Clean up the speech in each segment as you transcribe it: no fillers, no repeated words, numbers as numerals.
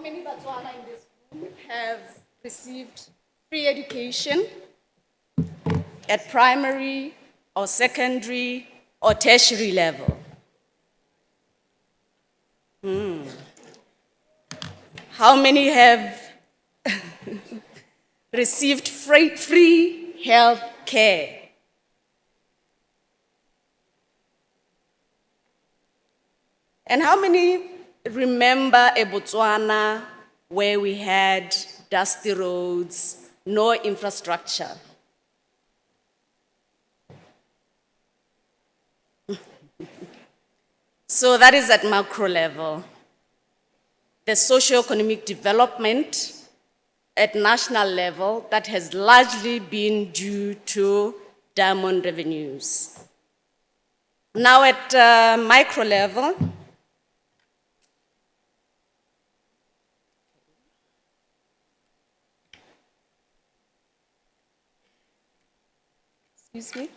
Many Batswana in this room have received free education at primary or secondary or tertiary level? How many have received free health care? And how many remember a Botswana where we had dusty roads, no infrastructure? So that is at macro level. The socio-economic development at national level that has largely been due to diamond revenues. Now at micro level, excuse me.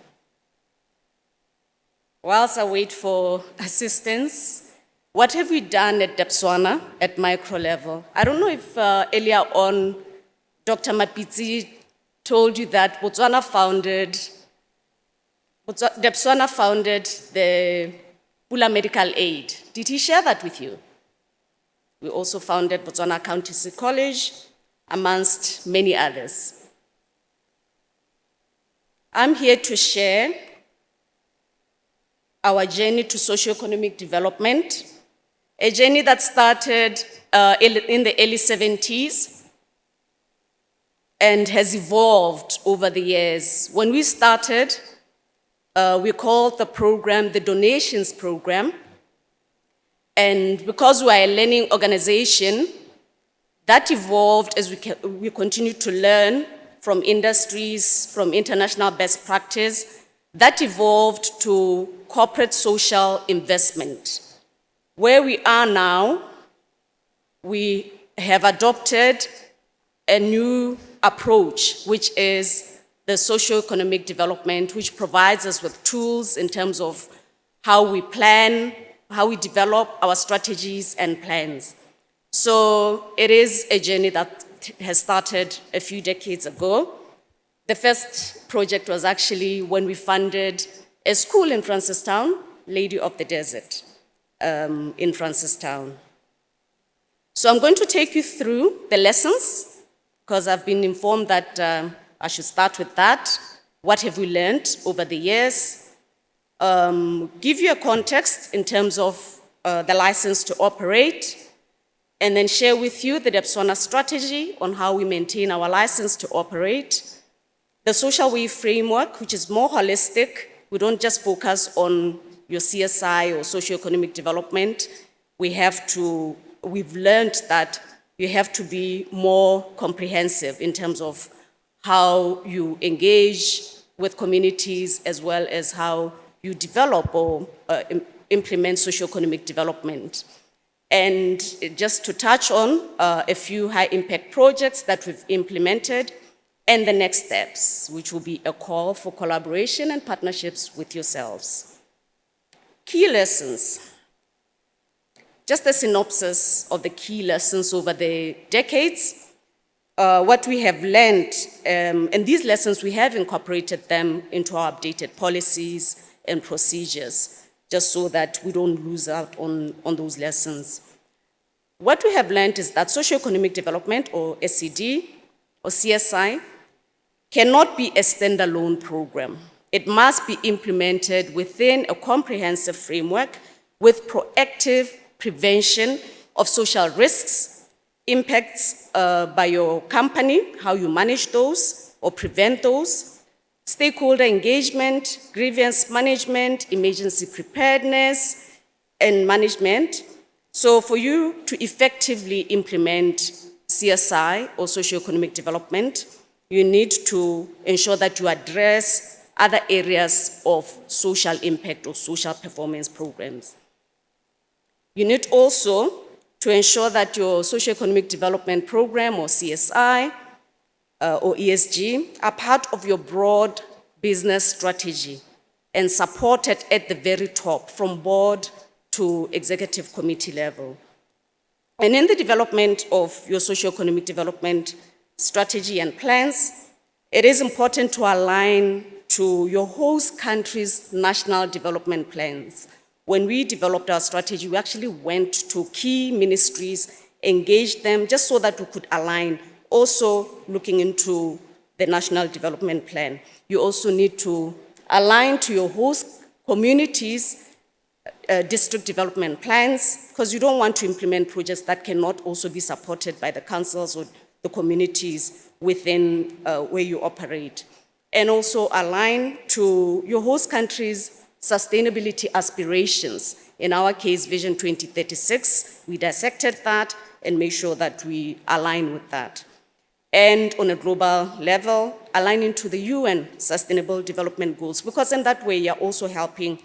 Whilst I wait for assistance, what have we done at Debswana at micro level? I don't know if earlier on Dr. Mapitsi told you that Debswana founded the Pula Medical Aid. Did he share that with you? We also founded Botswana Accountancy College, amongst many others. I'm here to share our journey to socio-economic development, a journey that started in the early 70s and has evolved over the years. When we started, we called the program the Donations Program. And because we are a learning organization, that evolved as we continue to learn from industries, from international best practice. That evolved to corporate social investment. Where we are now, we have adopted a new approach, which is the socio-economic development, which provides us with tools in terms of how we plan, how we develop our strategies and plans. So it is a journey that has started a few decades ago. The first project was actually when we funded a school in Francistown, Lady of the Desert, in Francistown. So I'm going to take you through the lessons, because I've been informed that I should start with that. What have we learned over the years? Give you a context in terms of the license to operate, and then share with you the Debswana strategy on how we maintain our license to operate. The social wave framework, which is more holistic. We don't just focus on your CSI or socio-economic development. We've learned that you have to be more comprehensive in terms of how you engage with communities, as well as how you develop or implement socio-economic development. And just to touch on a few high-impact projects that we've implemented, and the next steps, which will be a call for collaboration and partnerships with yourselves. Key lessons. Just a synopsis of the key lessons over the decades. What we have learned, and these lessons, we have incorporated them into our updated policies and procedures, just so that we don't lose out on those lessons. What we have learned is that socio-economic development, or SED, or CSI, cannot be a standalone program. It must be implemented within a comprehensive framework with proactive prevention of social risks, impacts by your company, how you manage those or prevent those, stakeholder engagement, grievance management, emergency preparedness, and management. So for you to effectively implement CSI, or socio-economic development, you need to ensure that you address other areas of social impact or social performance programs. You need also to ensure that your socio-economic development program, or CSI, or ESG, are part of your broad business strategy and supported at the very top, from board to executive committee level. And in the development of your socio-economic development strategy and plans, it is important to align to your host country's national development plans. When we developed our strategy, we actually went to key ministries, engaged them, just so that we could align, also looking into the national development plan. You also need to align to your host communities' district development plans, because you don't want to implement projects that cannot also be supported by the councils or the communities within where you operate. And also align to your host country's sustainability aspirations. In our case, Vision 2036, we dissected that and make sure that we align with that. And on a global level, aligning to the UN Sustainable Development Goals, because in that way, you're also helping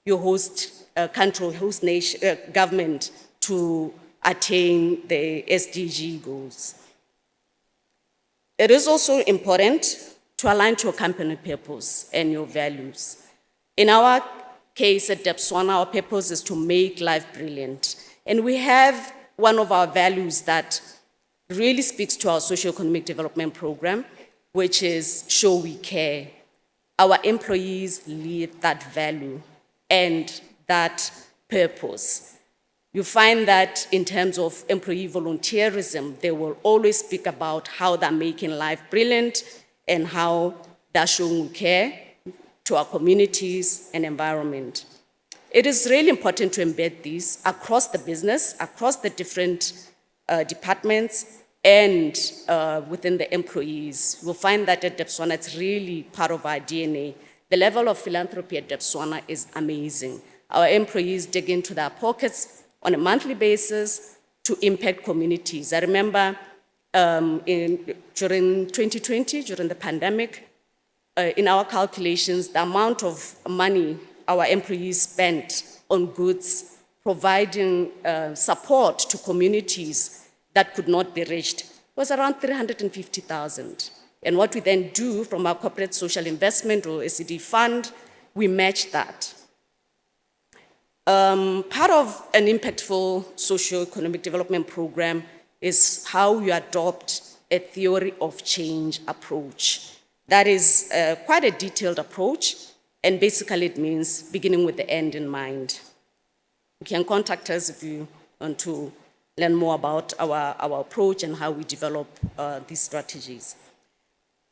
your host country, host nation, government to attain the SDG goals. It is also important to align to your company purpose and your values. In our case at Debswana, our purpose is to make life brilliant. And we have one of our values that really speaks to our socio-economic development program, which is show we care. Our employees live that value and that purpose. You find that in terms of employee volunteerism, they will always speak about how they're making life brilliant and how they're showing care to our communities and environment. It is really important to embed these across the business, across the different departments, and within the employees. We'll find that at Debswana, it's really part of our DNA. The level of philanthropy at Debswana is amazing. Our employees dig into their pockets on a monthly basis to impact communities. I remember during 2020, during the pandemic, in our calculations, the amount of money our employees spent on goods, providing support to communities that could not be reached, was around 350,000. And what we then do from our corporate social investment or SED fund, we match that. Part of an impactful socio-economic development program is how you adopt a theory of change approach. That is quite a detailed approach, and basically it means beginning with the end in mind. You can contact us if you want to learn more about our approach and how we develop these strategies.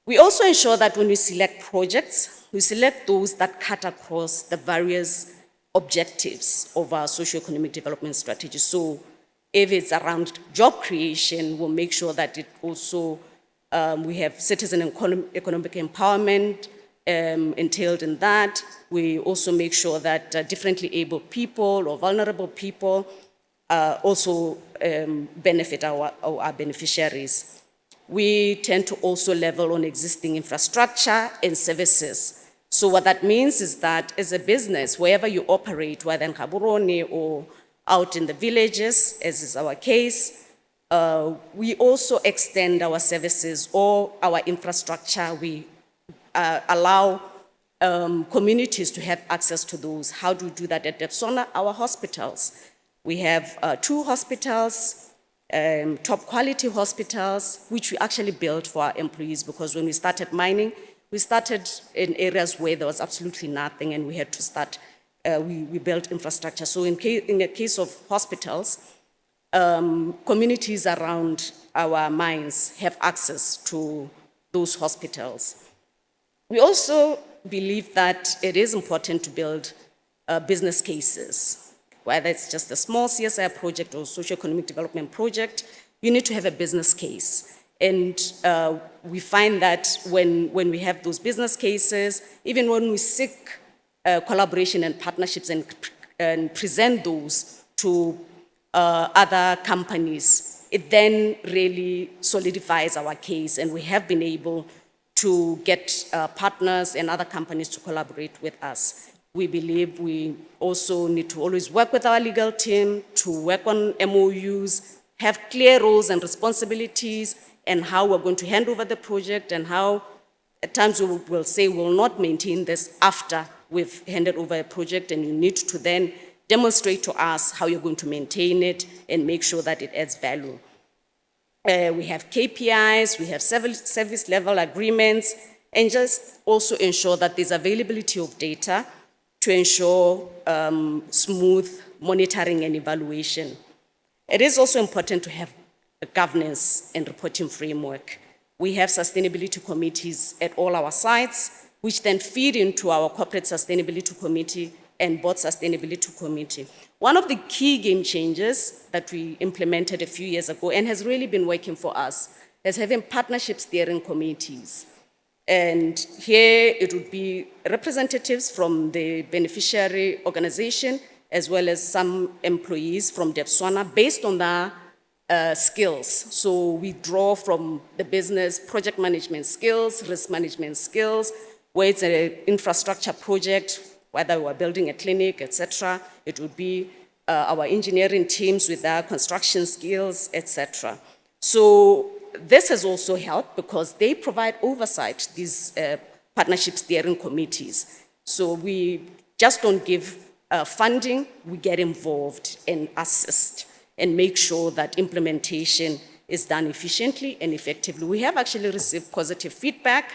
We also ensure that when we select projects, we select those that cut across the various objectives of our socio-economic development strategy. So if it's around job creation, we'll make sure that it also, we have citizen economic empowerment entailed in that. We also make sure that differently abled people or vulnerable people also benefit our beneficiaries. We tend to also level on existing infrastructure and services. So what that means is that as a business, wherever you operate, whether in Gaborone or out in the villages, as is our case, we also extend our services or our infrastructure. We allow communities to have access to those. How do we do that at Debswana? Our hospitals. We have 2 hospitals, top quality hospitals, which we actually built for our employees, because when we started mining, we started in areas where there was absolutely nothing, and we had to start, we built infrastructure. So in the case of hospitals, communities around our mines have access to those hospitals. We also believe that it is important to build business cases, whether it's just a small CSI project or socio-economic development project. You need to have a business case. And we find that when we have those business cases, even when we seek collaboration and partnerships and present those to other companies, it then really solidifies our case, and we have been able to get partners and other companies to collaborate with us. We believe we also need to always work with our legal team to work on MOUs, have clear roles and responsibilities, and how we're going to hand over the project, and how at times we will say we'll not maintain this after we've handed over a project, and you need to then demonstrate to us how you're going to maintain it and make sure that it adds value. We have KPIs, we have service level agreements, and just also ensure that there's availability of data to ensure smooth monitoring and evaluation. It is also important to have a governance and reporting framework. We have sustainability committees at all our sites, which then feed into our corporate sustainability committee and board sustainability committee. One of the key game changers that we implemented a few years ago and has really been working for us is having partnership steering committees. And here it would be representatives from the beneficiary organization as well as some employees from Debswana based on their skills. So we draw from the business project management skills, risk management skills, where it's an infrastructure project, whether we're building a clinic, etc. It would be our engineering teams with their construction skills, etc. So this has also helped because they provide oversight, these partnership steering committees. So we just don't give funding, we get involved and assist and make sure that implementation is done efficiently and effectively. We have actually received positive feedback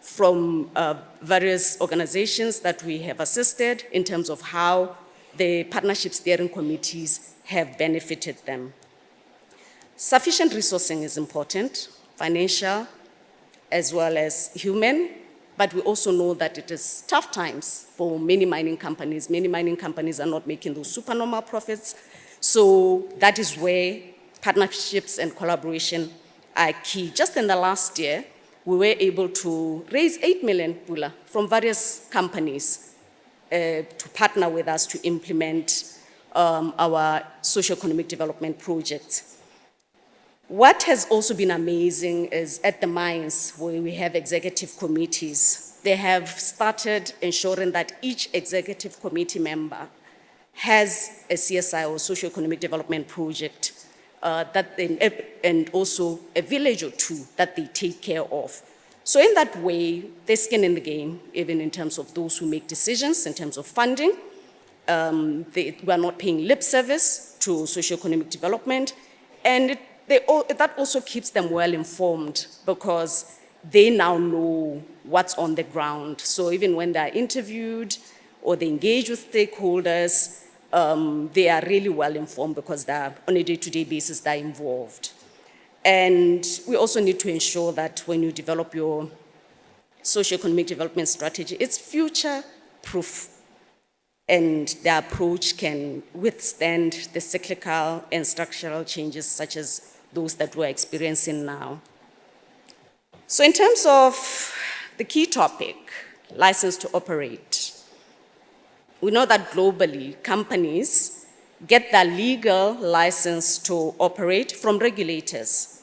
from various organizations that we have assisted in terms of how the partnership steering committees have benefited them. Sufficient resourcing is important, financial as well as human, but we also know that it is tough times for many mining companies. Many mining companies are not making those supernormal profits. So that is where partnerships and collaboration are key. Just in the last year, we were able to raise 8 million pula from various companies to partner with us to implement our socio-economic development projects. What has also been amazing is at the mines where we have executive committees, they have started ensuring that each executive committee member has a CSI or socio-economic development project and also a village or two that they take care of. So in that way, there's skin in the game, even in terms of those who make decisions, in terms of funding. We are not paying lip service to socio-economic development, and that also keeps them well informed because they now know what's on the ground. So even when they're interviewed or they engage with stakeholders, they are really well informed because they're on a day-to-day basis, they're involved. And we also need to ensure that when you develop your socio-economic development strategy, it's future-proof and the approach can withstand the cyclical and structural changes such as those that we're experiencing now. So in terms of the key topic, license to operate, we know that globally, companies get their legal license to operate from regulators.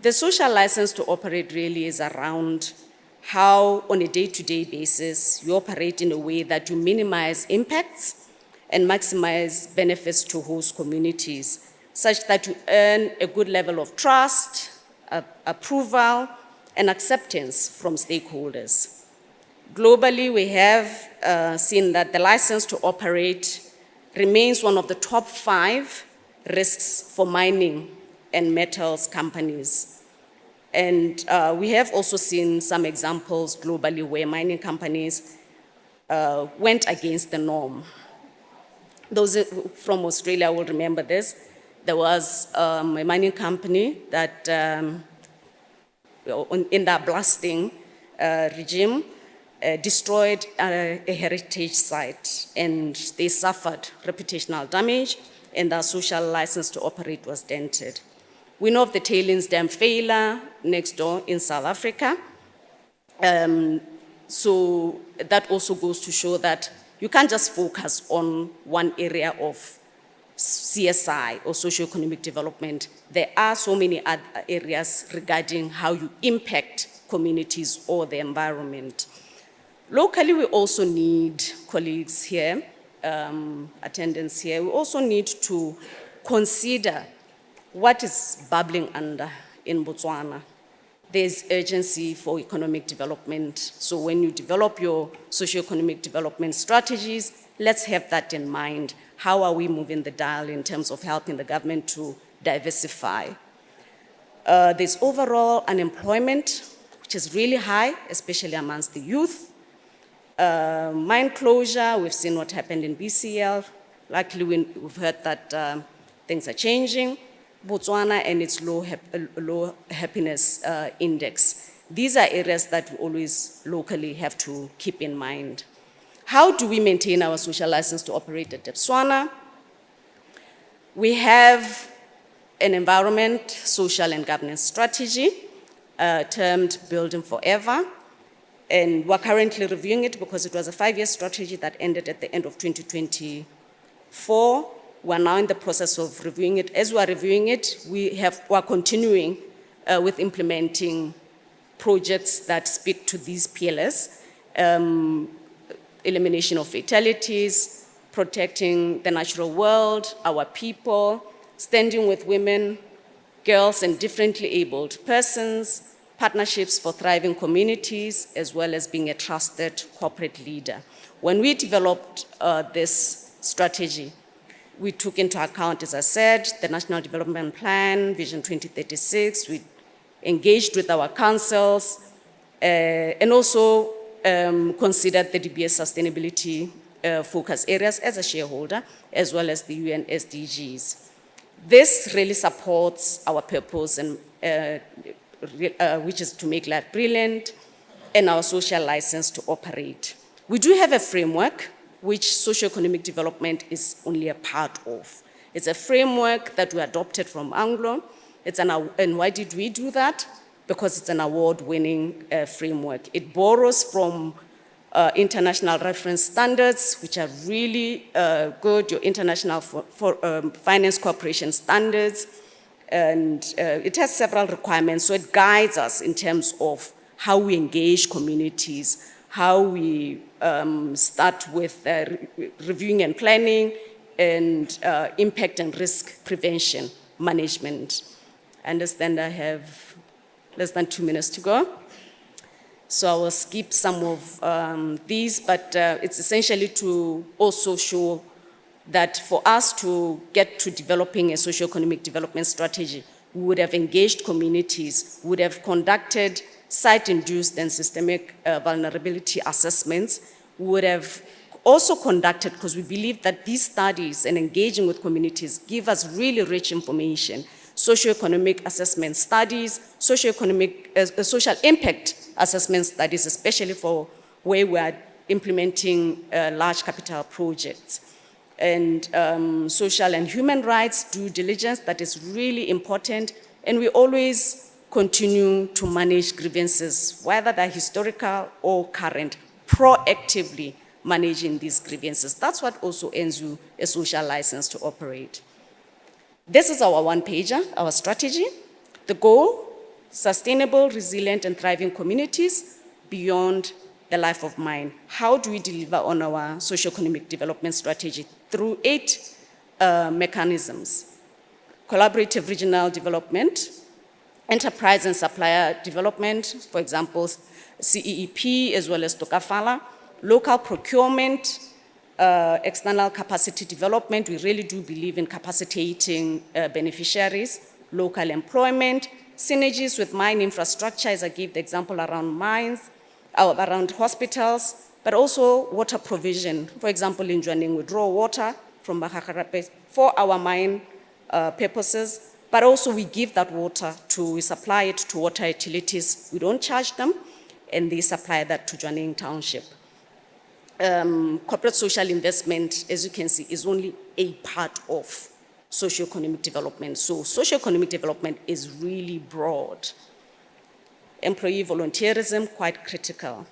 The social license to operate really is around how, on a day-to-day basis, you operate in a way that you minimize impacts and maximize benefits to host communities, such that you earn a good level of trust, approval, and acceptance from stakeholders. Globally, we have seen that the license to operate remains one of the top 5 risks for mining and metals companies. And we have also seen some examples globally where mining companies went against the norm. Those from Australia will remember this. There was a mining company that, in their blasting regime, destroyed a heritage site, and they suffered reputational damage, and their social license to operate was dented. We know of the tailings dam failure next door in South Africa. So that also goes to show that you can't just focus on one area of CSI or socio-economic development. There are so many other areas regarding how you impact communities or the environment. Locally, we also need colleagues here, attendants here. We also need to consider what is bubbling under in Botswana. There's urgency for economic development. So when you develop your socio-economic development strategies, let's have that in mind. how are we moving the dial in terms of helping the government to diversify. There's overall unemployment, which is really high, especially amongst the youth. Mine closure, we've seen what happened in BCL. Luckily, we've heard that things are changing. Botswana and its low happiness index. These are areas that we always locally have to keep in mind. How do we maintain our social license to operate at Debswana? We have an environment, social and governance strategy termed Building Forever. And we're currently reviewing it because it was a 5-year strategy that ended at the end of 2024. We're now in the process of reviewing it. As we're reviewing it, we're continuing with implementing projects that speak to these pillars. Elimination of fatalities, protecting the natural world, our people, standing with women, girls, and differently abled persons, partnerships for thriving communities, as well as being a trusted corporate leader. When we developed this strategy, we took into account, as I said, the National Development Plan, Vision 2036. We engaged with our councils and also considered the DBS sustainability focus areas as a shareholder, as well as the UN SDGs. This really supports our purpose, and which is to make life brilliant, and our social license to operate. We do have a framework which socio-economic development is only a part of. It's a framework that we adopted from Anglo. And why did we do that? Because it's an award-winning framework. It borrows from international reference standards, which are really good, your international finance cooperation standards, and it has several requirements, so it guides us in terms of how we engage communities, how we start with reviewing and planning, and impact and risk prevention management. I understand I have less than 2 minutes to go, so I will skip some of these, but it's essentially to also show that for us to get to developing a socio-economic development strategy, we would have engaged communities, would have conducted site-induced and systemic vulnerability assessments, we would have also conducted, because we believe that these studies and engaging with communities give us really rich information, socio-economic assessment studies, social impact assessment studies, especially for where we are implementing large capital projects. And social and human rights due diligence, that is really important. And we always continue to manage grievances, whether they're historical or current, proactively managing these grievances. That's what also earns you a social license to operate. This is our one-pager, our strategy. The goal, sustainable, resilient, and thriving communities beyond the life of mine. How do we deliver on our socio-economic development strategy? Through 8 mechanisms: collaborative regional development, enterprise and supplier development, for example, CEEP as well as Tokafala, local procurement, external capacity development. We really do believe in capacitating beneficiaries, local employment, synergies with mine infrastructure, as I gave the example around mines, around hospitals, but also water provision. For example, in Jwaneng, we draw water from Bahakarape for our mine purposes, but also we give that water we supply it to water utilities. We don't charge them, and they supply that to Jwaneng Township. Corporate social investment, as you can see, is only a part of socio-economic development. So socio-economic development is really broad. Employee volunteerism, quite critical.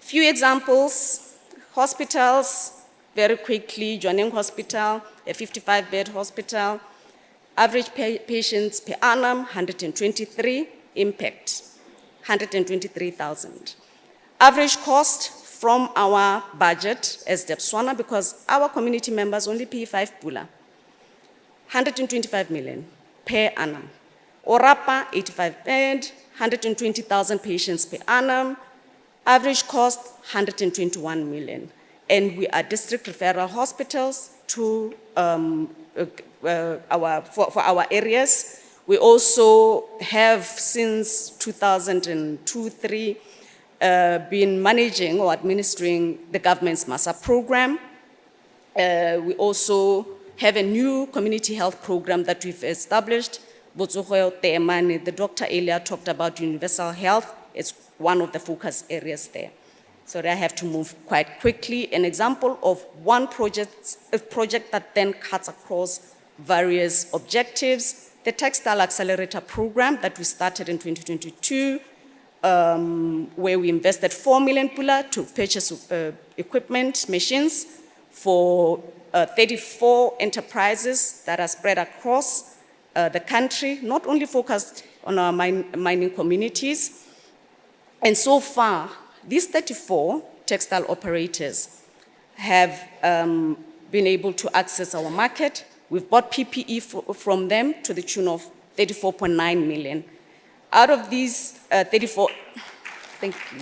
Few examples: hospitals, very quickly, Jwaneng Hospital, a 55-bed hospital, average patients per annum, 123, impact, 123,000. Average cost from our budget as Debswana, because our community members only pay 5 pula, 125 million per annum. Orapa, 85 bed, 120,000 patients per annum, average cost, 121 million. and we are district referral hospitals to for our areas. We also have, since 2002-03, been managing or administering the government's MASA program. We also have a new community health program that we've established. The doctor earlier talked about universal health. It's one of the focus areas there. So I have to move quite quickly. An example of one project, a project that then cuts across various objectives, the Textile Accelerator Program that we started in 2022, where we invested 4 million pula to purchase equipment, machines for 34 enterprises that are spread across the country, not only focused on our mining communities. And so far, these 34 textile operators have been able to access our market. We've bought PPE from them to the tune of 34.9 million. Out of these 34, thank you.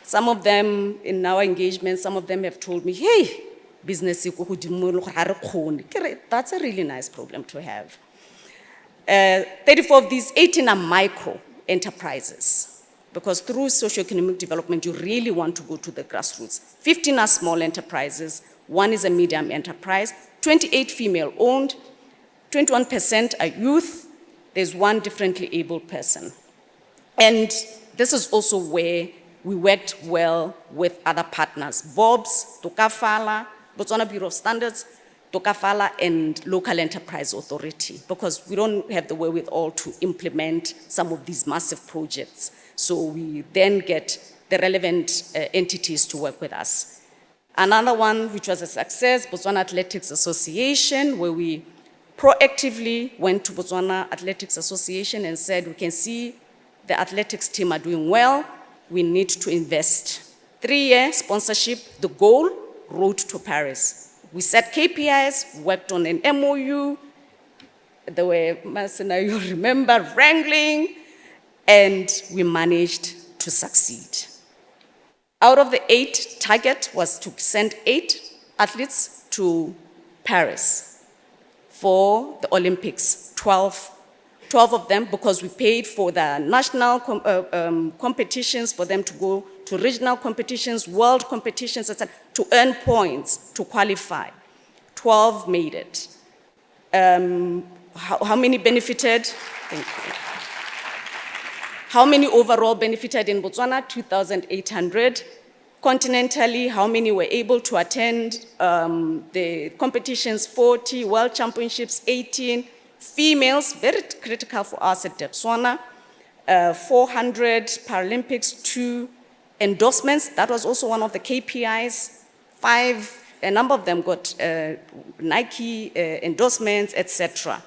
Some of them, in our engagement, some of them have told me, hey, business, that's a really nice problem to have. 34 of these, 18 are micro enterprises, because through socio-economic development, you really want to go to the grassroots. 15 are small enterprises, 1 is a medium enterprise, 28 female-owned, 21% are youth, there's 1 differently abled person. And this is also where we worked well with other partners, BOBS, Tokafala, Botswana Bureau of Standards, Tokafala, and Local Enterprise Authority, because we don't have the wherewithal to implement some of these massive projects. So we then get the relevant entities to work with us. Another one, which was a success, Botswana Athletics Association, where we proactively went to Botswana Athletics Association and said, we can see the athletics team are doing well, we need to invest. 3-year sponsorship, the goal, road to Paris. We set KPIs, worked on an MOU, the way Masina, you remember, wrangling, and we managed to succeed. Out of the 8, target was to send 8 athletes to Paris for the Olympics, 12 of them, because we paid for the national competitions, for them to go to regional competitions, world competitions, etc., to earn points, to qualify. 12 made it. How many benefited? Thank you. How many overall benefited in Botswana? 2,800. Continentally, how many were able to attend the competitions? 40, World Championships, 18. Females, very critical for us at Debswana, 400 Paralympics, 2 endorsements. That was also one of the KPIs. 5, a number of them got Nike endorsements, etc.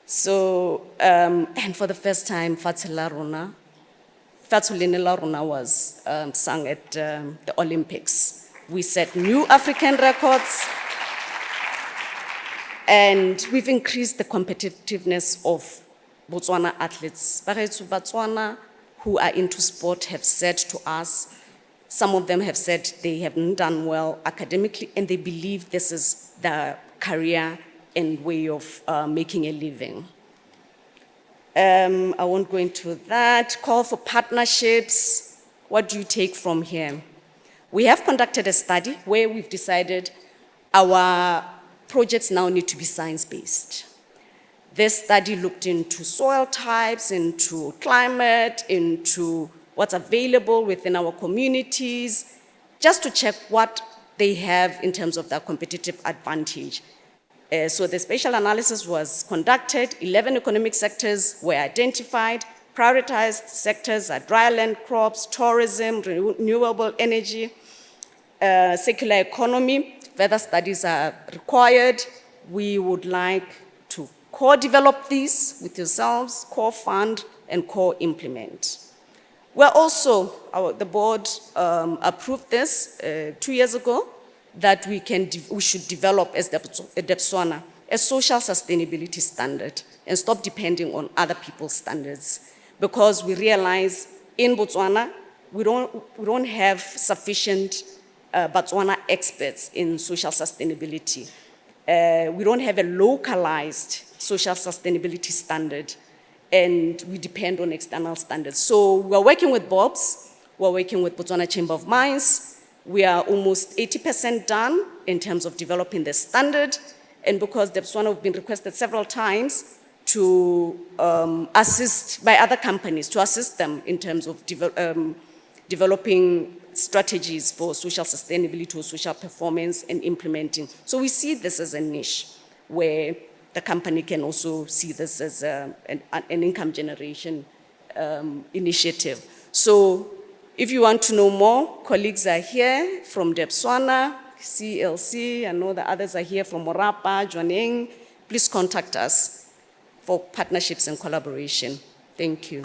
So, and for the first time, Fatulene La Rona was sung at the Olympics. We set new African records. And we've increased the competitiveness of Botswana athletes. Botswana who are into sport have said to us, some of them have said they haven't done well academically, and they believe this is their career and way of making a living. I won't go into that. Call for partnerships. What do you take from here? We have conducted a study where we've decided our projects now need to be science-based. This study looked into soil types, into climate, into what's available within our communities, just to check what they have in terms of their competitive advantage. So the spatial analysis was conducted, 11 economic sectors were identified, prioritized sectors are dryland crops, tourism, renewable energy, circular economy. Further studies are required. We would like to co-develop these with yourselves, co-fund and co-implement. We're also, the board approved this 2 years ago, that we should develop as Debswana a social sustainability standard and stop depending on other people's standards. Because we realize in Botswana, we don't have sufficient Botswana experts in social sustainability. We don't have a localized social sustainability standard, and we depend on external standards. So we're working with BOBS, we're working with Botswana Chamber of Mines. We are almost 80% done in terms of developing the standard, and because Debswana have been requested several times to assist by other companies, to assist them in terms of developing strategies for social sustainability or social performance and implementing. So we see this as a niche where the company can also see this as an income generation initiative. So if you want to know more, colleagues are here from Debswana, CLC, I know the others are here from Morapa, Jwaneng. Please contact us for partnerships and collaboration. Thank you.